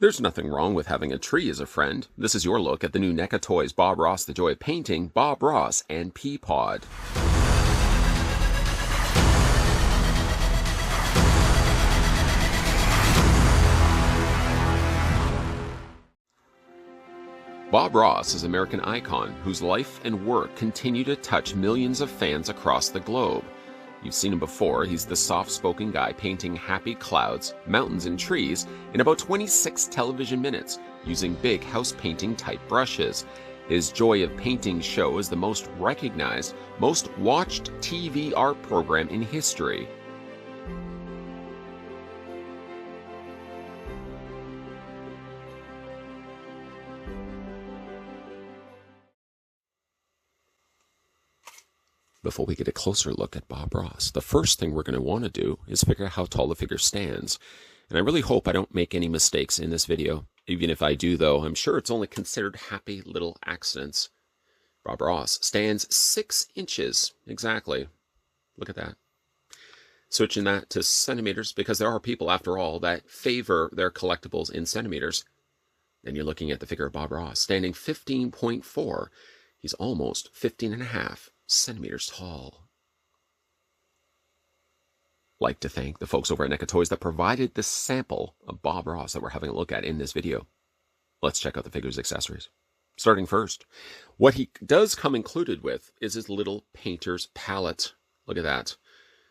There's nothing wrong with having a tree as a friend. This is your look at the new NECA Toys Bob Ross, The Joy of Painting, Bob Ross, and Peapod. Bob Ross is an American icon whose life and work continue to touch millions of fans across the globe. You've seen him before. He's the soft-spoken guy painting happy clouds, mountains, and trees in about 26 television minutes using big house painting type brushes. His Joy of Painting show is the most recognized, most watched TV art program in history. Before we get a closer look at Bob Ross, the first thing we're going to want to do is figure out how tall the figure stands. And I really hope I don't make any mistakes in this video. Even if I do, though, I'm sure it's only considered happy little accidents. Bob Ross stands 6 inches exactly. Look at that. Switching that to centimeters, because there are people, after all, that favor their collectibles in centimeters. Then you're looking at the figure of Bob Ross, standing 15.4. He's almost 15.5 centimeters tall. Like to thank the folks over at NECA Toys that provided this sample of Bob Ross that we're having a look at in this video. Let's check out the figure's accessories. Starting first, what he does come included with is his little painter's palette. Look at that.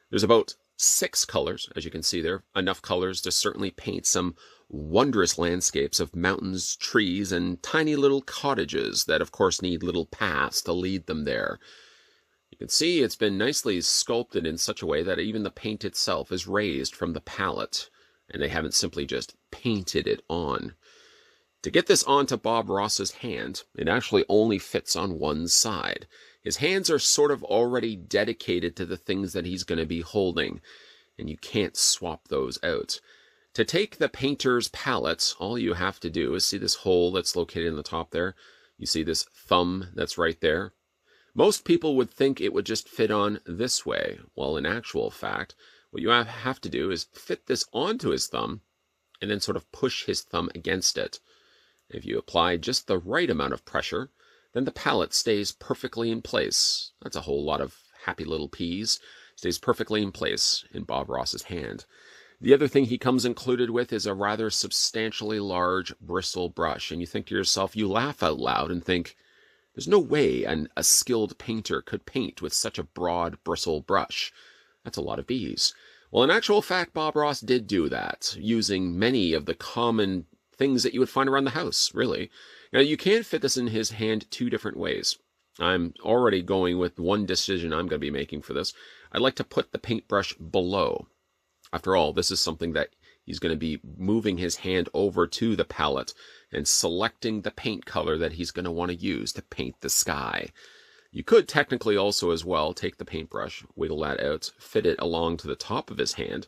There's about 6 colors, as you can see there. Enough colors to certainly paint some wondrous landscapes of mountains, trees, and tiny little cottages that, of course, need little paths to lead them there. You can see it's been nicely sculpted in such a way that even the paint itself is raised from the palette, and they haven't simply just painted it on. To get this onto Bob Ross's hand, it actually only fits on one side. His hands are sort of already dedicated to the things that he's going to be holding, and you can't swap those out. To take the painter's palette, all you have to do is see this hole that's located in the top there. You see this thumb that's right there. Most people would think it would just fit on this way. Well, in actual fact, what you have to do is fit this onto his thumb and then sort of push his thumb against it. If you apply just the right amount of pressure, then the palette stays perfectly in place. That's a whole lot of happy little peas. Stays perfectly in place in Bob Ross's hand. The other thing he comes included with is a rather substantially large bristle brush. And you think to yourself, you laugh out loud and think, there's no way a skilled painter could paint with such a broad bristle brush. That's a lot of bees. Well, in actual fact, Bob Ross did do that, using many of the common things that you would find around the house, really. Now, you can fit this in his hand 2 different ways. I'm already going with one decision I'm going to be making for this. I'd like to put the paintbrush below. After all, this is something that he's going to be moving his hand over to the palette and selecting the paint color that he's going to want to use to paint the sky. You could technically also as well take the paintbrush, wiggle that out, fit it along to the top of his hand,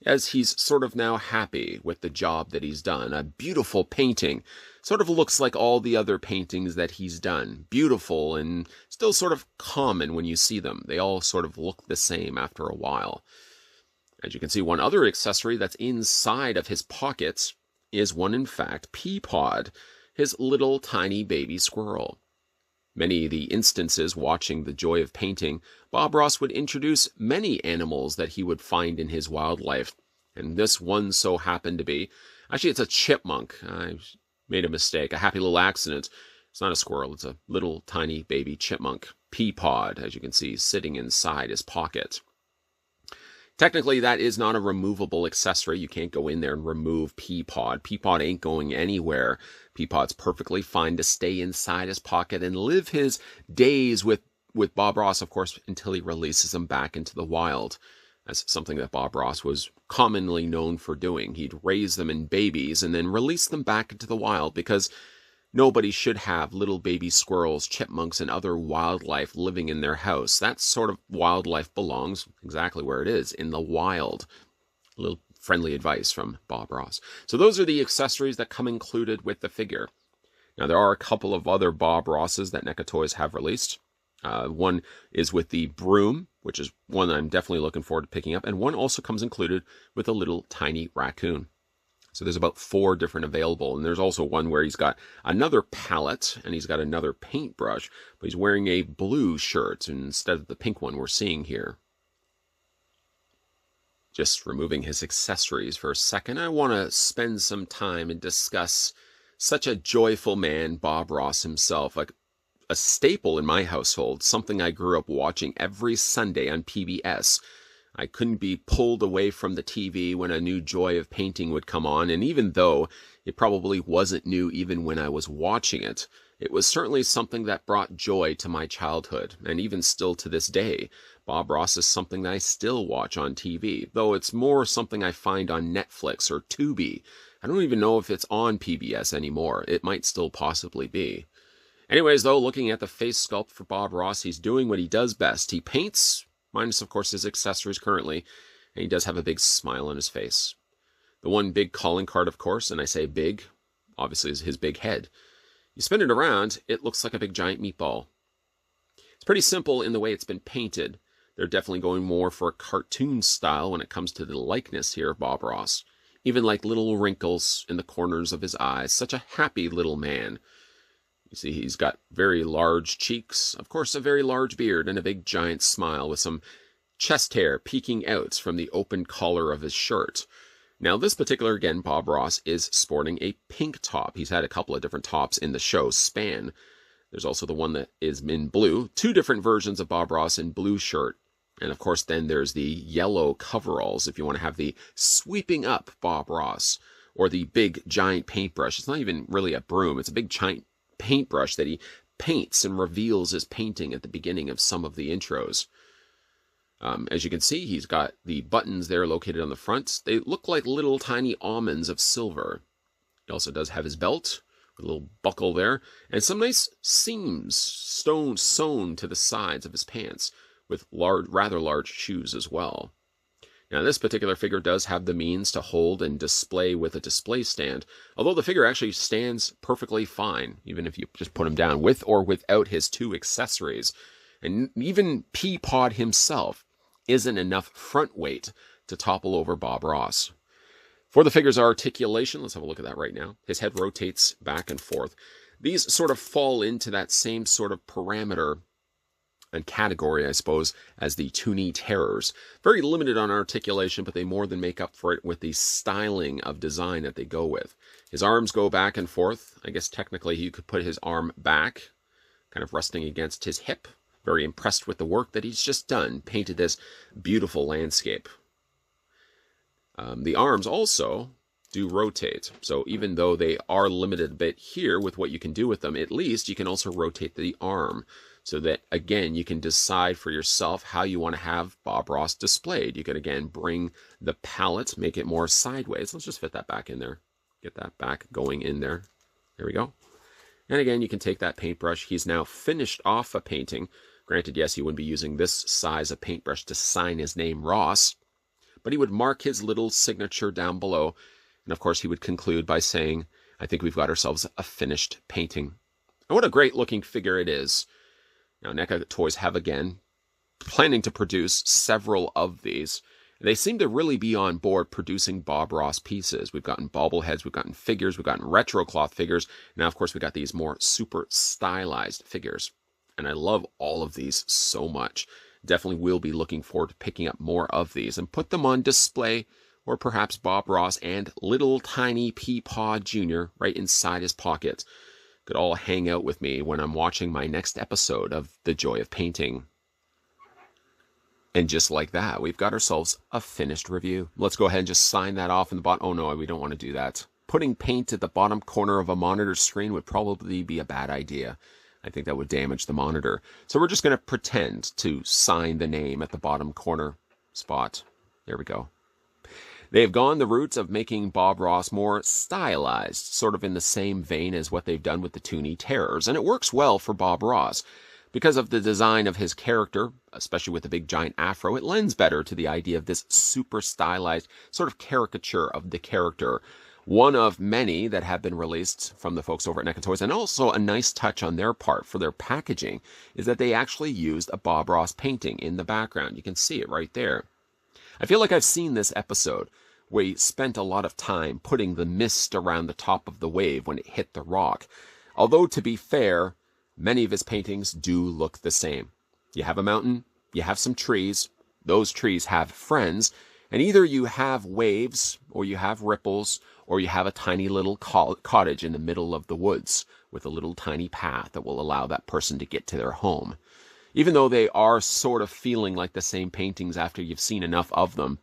as he's sort of now happy with the job that he's done. A beautiful painting. Sort of looks like all the other paintings that he's done. Beautiful and still sort of common when you see them. They all sort of look the same after a while. As you can see, one other accessory that's inside of his pockets is one, in fact, Peapod, his little tiny baby squirrel. Many of the instances watching The Joy of Painting, Bob Ross would introduce many animals that he would find in his wildlife, and this one so happened to be, actually it's a chipmunk. I made a mistake, a happy little accident. It's not a squirrel, it's a little tiny baby chipmunk, Peapod, as you can see, sitting inside his pocket. Technically, that is not a removable accessory. You can't go in there and remove Peapod. Peapod ain't going anywhere. Peapod's perfectly fine to stay inside his pocket and live his days with Bob Ross, of course, until he releases him back into the wild. That's something that Bob Ross was commonly known for doing. He'd raise them in babies and then release them back into the wild because nobody should have little baby squirrels, chipmunks, and other wildlife living in their house. That sort of wildlife belongs exactly where it is, in the wild. A little friendly advice from Bob Ross. So those are the accessories that come included with the figure. Now, there are a couple of other Bob Rosses that NECA Toys have released. One is with the broom, which is one that I'm definitely looking forward to picking up. And one also comes included with a little tiny raccoon. So there's about 4 different available. And there's also one where he's got another palette and he's got another paintbrush, but he's wearing a blue shirt instead of the pink one we're seeing here. Just removing his accessories for a second, I want to spend some time and discuss such a joyful man, Bob Ross himself, like a staple in my household, something I grew up watching every Sunday on PBS. I couldn't be pulled away from the TV when a new Joy of Painting would come on, and even though it probably wasn't new even when I was watching it, it was certainly something that brought joy to my childhood, and even still to this day. Bob Ross is something that I still watch on TV, though it's more something I find on Netflix or Tubi. I don't even know if it's on PBS anymore. It might still possibly be. Anyways, though, looking at the face sculpt for Bob Ross, he's doing what he does best. He paints, minus, of course, his accessories currently, and he does have a big smile on his face. The one big calling card, of course, and I say big, obviously, is his big head. You spin it around, it looks like a big giant meatball. It's pretty simple in the way it's been painted. They're definitely going more for a cartoon style when it comes to the likeness here of Bob Ross. Even like little wrinkles in the corners of his eyes. Such a happy little man. You see, he's got very large cheeks, of course a very large beard, and a big giant smile with some chest hair peeking out from the open collar of his shirt. Now, this particular, again, Bob Ross is sporting a pink top. He's had a couple of different tops in the show span. There's also the one that is in blue. 2 different versions of Bob Ross in blue shirt. And, of course, then there's the yellow coveralls if you want to have the sweeping up Bob Ross, or the big giant paintbrush. It's not even really a broom. It's a big giant paintbrush that he paints and reveals his painting at the beginning of some of the intros. As you can see, he's got the buttons there located on the front. They look like little tiny almonds of silver. He also does have his belt, with a little buckle there, and some nice seams sewn to the sides of his pants, with rather large shoes as well. Now, this particular figure does have the means to hold and display with a display stand, although the figure actually stands perfectly fine, even if you just put him down with or without his 2 accessories. And even Peapod himself isn't enough front weight to topple over Bob Ross. For the figure's articulation, let's have a look at that right now. His head rotates back and forth. These sort of fall into that same sort of parameter and category, I suppose, as the Toony Terrors. Very limited on articulation, but they more than make up for it with the styling of design that they go with. His arms go back and forth. I guess technically you could put his arm back, kind of resting against his hip. Very impressed with the work that he's just done. Painted this beautiful landscape. The arms also do rotate. So even though they are limited a bit here with what you can do with them, at least you can also rotate the arm. So that, again, you can decide for yourself how you want to have Bob Ross displayed. You could, again, bring the palette, make it more sideways. Let's just fit that back in there. Get that back going in there. There we go. And again, you can take that paintbrush. He's now finished off a painting. Granted, yes, he wouldn't be using this size of paintbrush to sign his name, Ross. But he would mark his little signature down below. And, of course, he would conclude by saying, I think we've got ourselves a finished painting. And what a great-looking figure it is. Now, NECA Toys have, again, planning to produce several of these. They seem to really be on board producing Bob Ross pieces. We've gotten bobbleheads, we've gotten figures, we've gotten retro cloth figures. Now, of course, we've got these more super stylized figures. And I love all of these so much. Definitely will be looking forward to picking up more of these and put them on display, or perhaps Bob Ross and little tiny Peapod Jr. right inside his pocket could all hang out with me when I'm watching my next episode of The Joy of Painting. And just like that, we've got ourselves a finished review. Let's go ahead and just sign that off in the bottom. Oh no, we don't want to do that. Putting paint at the bottom corner of a monitor screen would probably be a bad idea. I think that would damage the monitor. So we're just going to pretend to sign the name at the bottom corner spot. There we go. They have gone the route of making Bob Ross more stylized, sort of in the same vein as what they've done with the Toony Terrors. And it works well for Bob Ross. Because of the design of his character, especially with the big giant afro, it lends better to the idea of this super stylized sort of caricature of the character. One of many that have been released from the folks over at NECA Toys. And also a nice touch on their part for their packaging is that they actually used a Bob Ross painting in the background. You can see it right there. I feel like I've seen this episode we spent a lot of time putting the mist around the top of the wave when it hit the rock. Although, to be fair, many of his paintings do look the same. You have a mountain, you have some trees, those trees have friends, and either you have waves, or you have ripples, or you have a tiny little cottage in the middle of the woods with a little tiny path that will allow that person to get to their home. Even though they are sort of feeling like the same paintings after you've seen enough of them,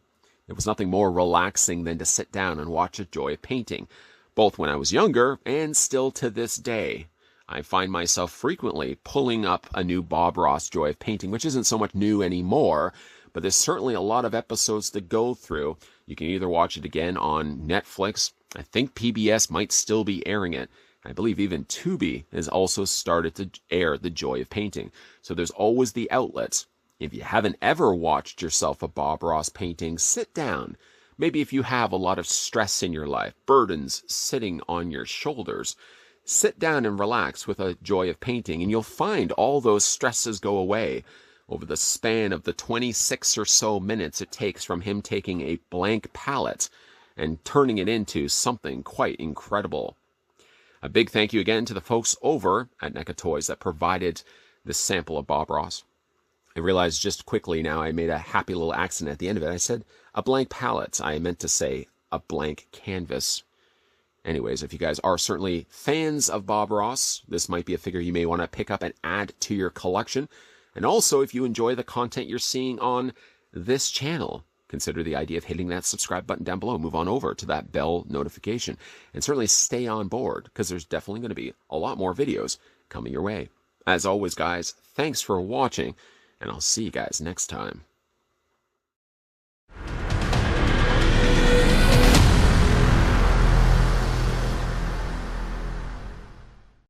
it was nothing more relaxing than to sit down and watch a joy of painting, both when I was younger and still to this day. I find myself frequently pulling up a new Bob Ross Joy of Painting, which isn't so much new anymore, but there's certainly a lot of episodes to go through. You can either watch it again on Netflix. I think PBS might still be airing it. I believe even Tubi has also started to air the Joy of Painting. So there's always the outlets. If you haven't ever watched yourself a Bob Ross painting, sit down. Maybe if you have a lot of stress in your life, burdens sitting on your shoulders, sit down and relax with a Joy of Painting, and you'll find all those stresses go away over the span of the 26 or so minutes it takes from him taking a blank palette and turning it into something quite incredible. A big thank you again to the folks over at NECA Toys that provided this sample of Bob Ross. I realized just quickly now I made a happy little accident at the end of it. I said a blank palette. I meant to say a blank canvas. Anyways, if you guys are certainly fans of Bob Ross, this might be a figure you may want to pick up and add to your collection. And also, if you enjoy the content you're seeing on this channel, consider the idea of hitting that subscribe button down below. Move on over to that bell notification. And certainly stay on board, because there's definitely going to be a lot more videos coming your way. As always, guys, thanks for watching, and I'll see you guys next time.